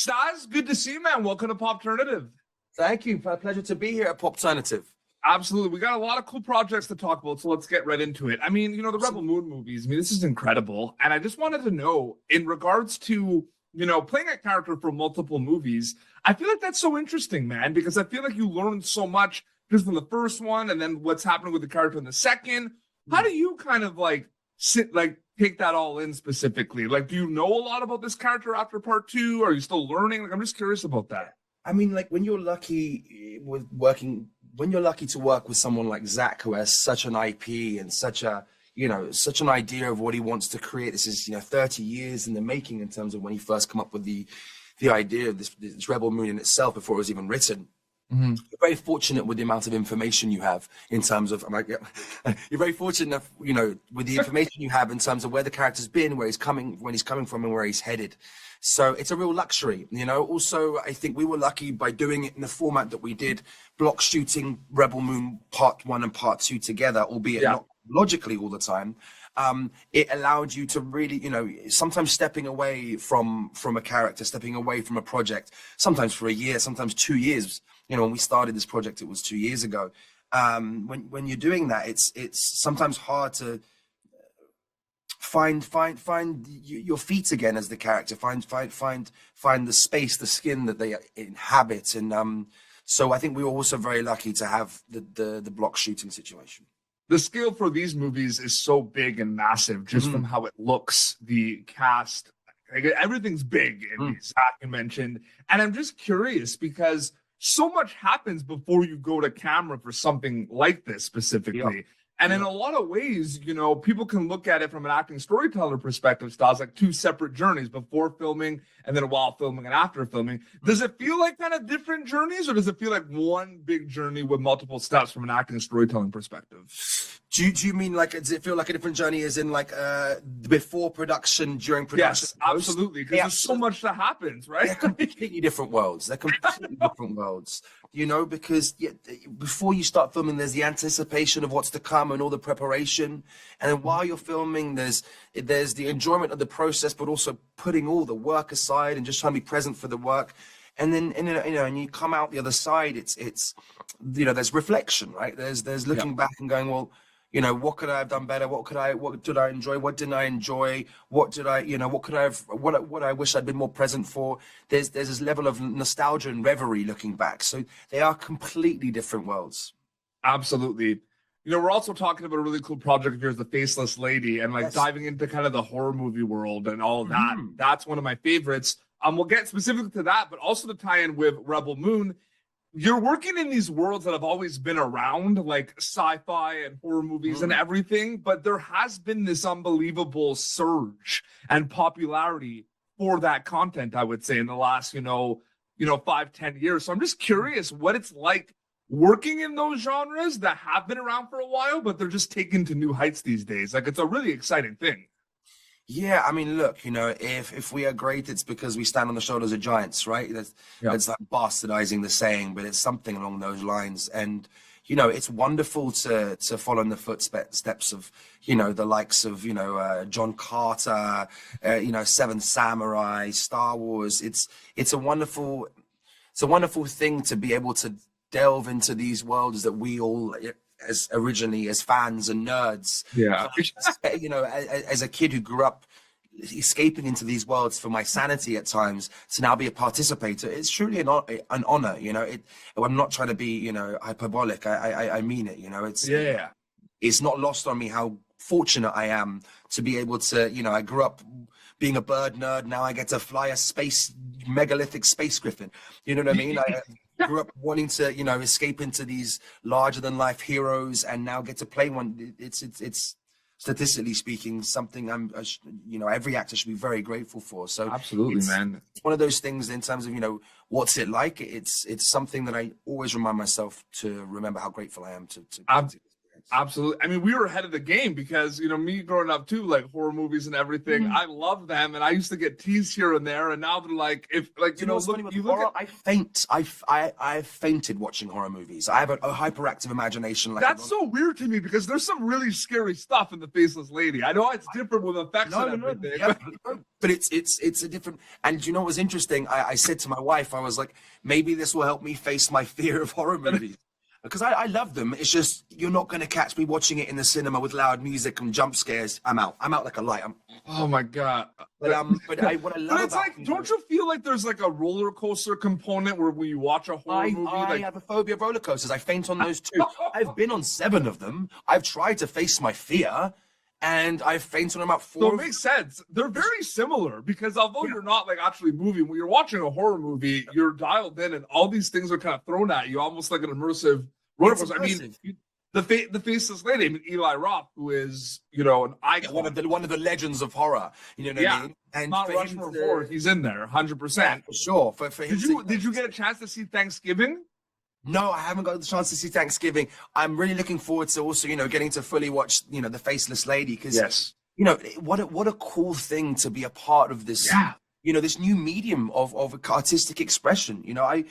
Staz, good to see you, man. Welcome to Popternative. Thank you. Pleasure to be here at Popternative. Absolutely. We got a lot of cool projects to talk about, so let's get right into it. I mean, the Rebel Moon movies, this is incredible. And I just wanted to know, in regards to, playing a character for multiple movies, I feel like that's so interesting, man, because I feel like you learn so much just from the first one and then what's happening with the character in the second. How do you kind of take that all in specifically? Like, do you know a lot about this character after part two? Are you still learning? I'm just curious about that. I mean, when you're lucky to work with someone like Zach, who has such an IP and such an idea of what he wants to create. This is, 30 years in the making in terms of when he first come up with the idea of this Rebel Moon in itself before it was even written. Mm-hmm. You're very fortunate with the amount of information you have in terms of, you're very fortunate, with the information you have in terms of where the character's been, when he's coming from and where he's headed. So it's a real luxury, Also, I think we were lucky by doing it in the format that we did, block shooting Rebel Moon Part 1 and Part 2 together, albeit not logically all the time. It allowed you to really, sometimes stepping away from a character, stepping away from a project, sometimes for a year, sometimes 2 years. When we started this project, it was 2 years ago. When you're doing that, it's sometimes hard to find your feet again as the character, find the space, the skin that they inhabit. And so I think we were also very lucky to have the block shooting situation. The scale for these movies is so big and massive, just from how it looks, the cast, everything's big, as Zach mentioned. And I'm just curious because so much happens before you go to camera for something like this specifically. Yeah. And in a lot of ways, people can look at it from an acting storyteller perspective, styles like two separate journeys, before filming and then while filming and after filming. Does it feel like kind of different journeys, or does it feel like one big journey with multiple steps from an acting storytelling perspective? Do you mean does it feel like a different journey as in before production, during production? Yes, absolutely. Because there's so much that happens, right? They're completely different worlds. Because before you start filming, there's the anticipation of what's to come and all the preparation. And then while you're filming, there's the enjoyment of the process, but also putting all the work aside and just trying to be present for the work. And then, and you come out the other side, it's there's reflection, right? There's looking back and going, well, what could I have done better? What did I enjoy? What didn't I enjoy? What I wish I'd been more present for. There's this level of nostalgia and reverie looking back. So they are completely different worlds. Absolutely. We're also talking about a really cool project of yours, The Faceless Lady, and diving into kind of the horror movie world and all of that. That's one of my favorites. We'll get specifically to that, but also to tie in with Rebel Moon. You're working in these worlds that have always been around, like sci-fi and horror movies and everything, but there has been this unbelievable surge and popularity for that content, I would say, in the last, 5-10 years. So I'm just curious what it's like working in those genres that have been around for a while, but they're just taken to new heights these days. It's a really exciting thing. Yeah, I mean, look, if we are great, it's because we stand on the shoulders of giants, right? That's like bastardizing the saying, but it's something along those lines. And, it's wonderful to follow in the footsteps of, the likes of, John Carter, Seven Samurai, Star Wars. It's a wonderful thing to be able to delve into these worlds that we all, as fans and nerds, as a kid who grew up escaping into these worlds for my sanity at times, to now be a participator, it's truly an honor. I'm not trying to be hyperbolic. I mean it. It's not lost on me how fortunate I am to be able to. I grew up being a bird nerd. Now I get to fly a megalithic space griffin. You know what I mean? I grew up wanting to, escape into these larger than life heroes, and now get to play one. It's statistically speaking something every actor should be very grateful for. So absolutely, man. It's one of those things in terms of what's it like. It's something that I always remind myself to remember how grateful I am to Absolutely. I mean, we were ahead of the game because, me growing up too, like horror movies and everything, I love them. And I used to get teased here and there. And now they're like, what's funny with horror? I faint. I fainted watching horror movies. I have a hyperactive imagination. That's so weird to me because there's some really scary stuff in The Faceless Lady. I know it's different with effects and everything. Yeah, but it's a different. And you know what was interesting? I said to my wife, I was like, maybe this will help me face my fear of horror movies. Because I love them. It's just you're not going to catch me watching it in the cinema with loud music and jump scares. I'm out like a light. Oh my God. But what I love but it's like, don't you feel like there's like a roller coaster component where when you watch a horror movie? I have a phobia of roller coasters. I faint on those too. I've been on 7 of them. I've tried to face my fear, and I've fainted on about 4. So it makes sense. They're very similar because although you're not like actually moving, when you're watching a horror movie, you're dialed in, and all these things are kind of thrown at you, almost like an immersive roller coaster. I mean, the Faceless Lady. I mean, Eli Roth, who is an icon, one of the legends of horror. You know what I mean? And Mount Rushmore 4, he's in there, 100%. For sure. For him did you get a chance to see Thanksgiving? No, I haven't got the chance to see Thanksgiving. I'm really looking forward to also, getting to fully watch, the Faceless Lady, because what a cool thing to be a part of this. Yeah. This new medium of artistic expression. I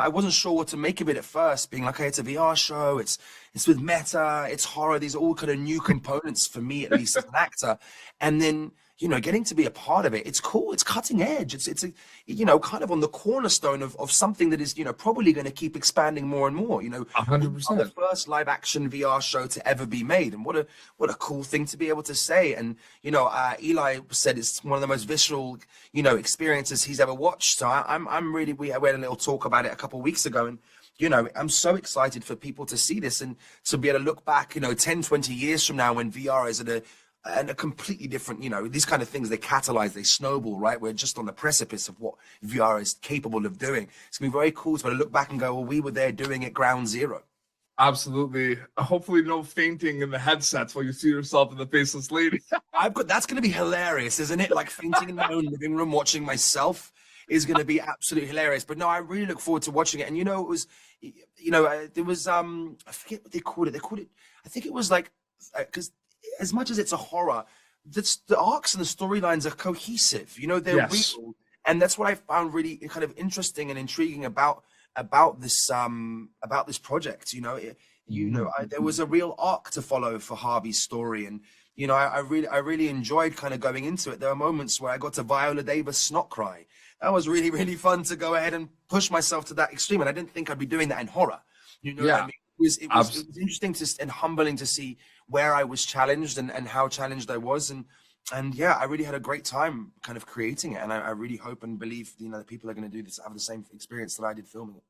wasn't sure what to make of it at first, being like, okay, it's a VR show, it's with meta, it's horror. These are all kind of new components for me, at least as an actor. And then, getting to be a part of it, it's cool. It's cutting edge. It's kind of on the cornerstone of something that is, probably going to keep expanding more and more. 100%. The first live action VR show to ever be made, and what a cool thing to be able to say. And Eli said it's one of the most visceral, experiences he's ever watched. So we had a little talk about it a couple of weeks ago, and I'm so excited for people to see this and to be able to look back, 10, 20 years from now when VR is at a completely different, these kind of things, they catalyze, they snowball, right? We're just on the precipice of what VR is capable of doing. It's going to be very cool to look back and go, well, we were there doing it ground zero. Absolutely. Hopefully no fainting in the headsets while you see yourself in The Faceless Lady. That's going to be hilarious, isn't it? Like fainting in my own living room, watching myself is going to be absolutely hilarious. But no, I really look forward to watching it. And, it was, there was, I forget what they called it. I think it was like, because as much as it's a horror, the arcs and the storylines are cohesive. They're real, and that's what I found really kind of interesting and intriguing about this project. There was a real arc to follow for Harvey's story, and I really enjoyed kind of going into it. There were moments where I got to Viola Davis snot cry. That was really, really fun to go ahead and push myself to that extreme, and I didn't think I'd be doing that in horror. What I mean? It was interesting and humbling to see where I was challenged and how challenged I was. And yeah, I really had a great time kind of creating it. And I really hope and believe, that people are going to have the same experience that I did filming it.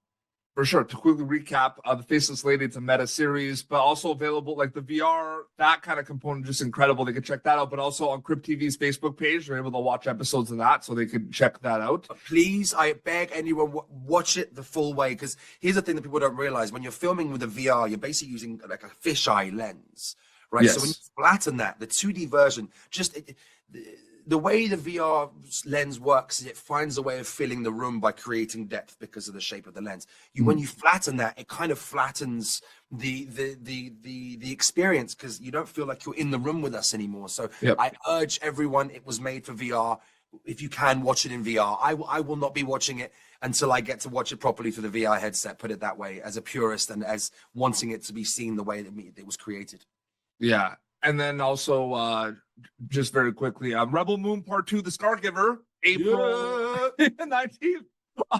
For sure. To quickly recap, The Faceless Lady, it's a meta series, but also available, like the VR, that kind of component, just incredible. They could check that out, but also on Crypt TV's Facebook page, they're able to watch episodes of that, so they could check that out. Please, I beg anyone, watch it the full way, because here's the thing that people don't realize. When you're filming with a VR, you're basically using like a fisheye lens, right? Yes. So when you flatten that, the 2D version, the way the VR lens works is it finds a way of filling the room by creating depth because of the shape of the lens. When you flatten that, it kind of flattens the experience, because you don't feel like you're in the room with us anymore. So I urge everyone, it was made for VR. If you can watch it in VR, I will not be watching it until I get to watch it properly through the VR headset, put it that way, as a purist and as wanting it to be seen the way that it was created. Yeah. And then also, just very quickly, Rebel Moon Part 2, The Scargiver, April 19th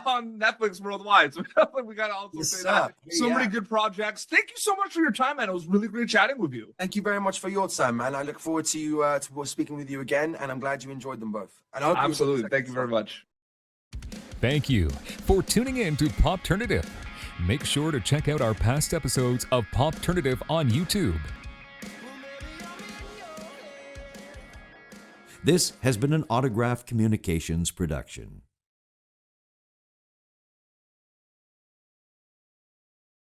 on Netflix worldwide. So we got to also say that. So many good projects. Thank you so much for your time, man. It was really great chatting with you. Thank you very much for your time, man. I look forward to speaking with you again, and I'm glad you enjoyed them both. And I hope absolutely. Thank you very much. Thank you for tuning in to Popternative. Make sure to check out our past episodes of Popternative on YouTube. This has been an Autograph Communications production.